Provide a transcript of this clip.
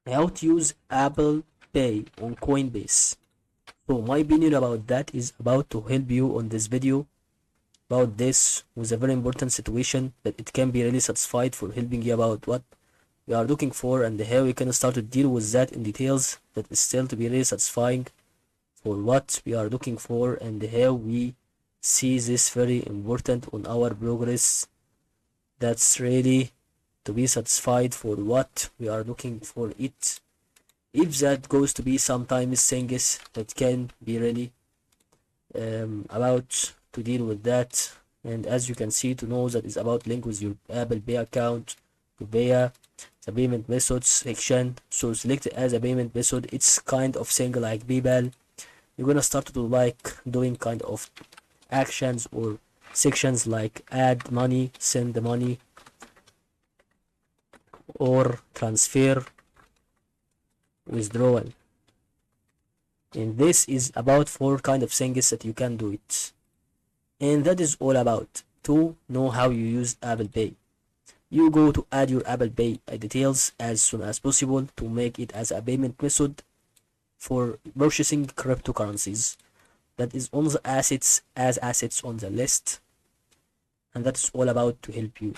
how to use Apple Pay on Coinbase. So my opinion about that is about to help you on this video about this with a very important situation that it can be really satisfied for helping you about what we are looking for and how we can start to deal with that in details that is still to be really satisfying for what we are looking for and how we see this very important on our progress that's really to be satisfied for what we are looking for it. If that goes to be sometimes things that can be really about to deal with that, and as you can see to know that is about link with your Apple Pay account to pay the payment methods section. So select it as a payment method. It's kind of thing like PayPal. You're gonna start to do like doing kind of actions or sections like add money, send the money, or transfer, withdrawal. And this is about four kind of things that you can do it. And that is all about to know how you use Apple Pay. You go to add your Apple Pay details as soon as possible to make it as a payment method for purchasing cryptocurrencies. That is on the assets as assets on the list, and that is all about to help you.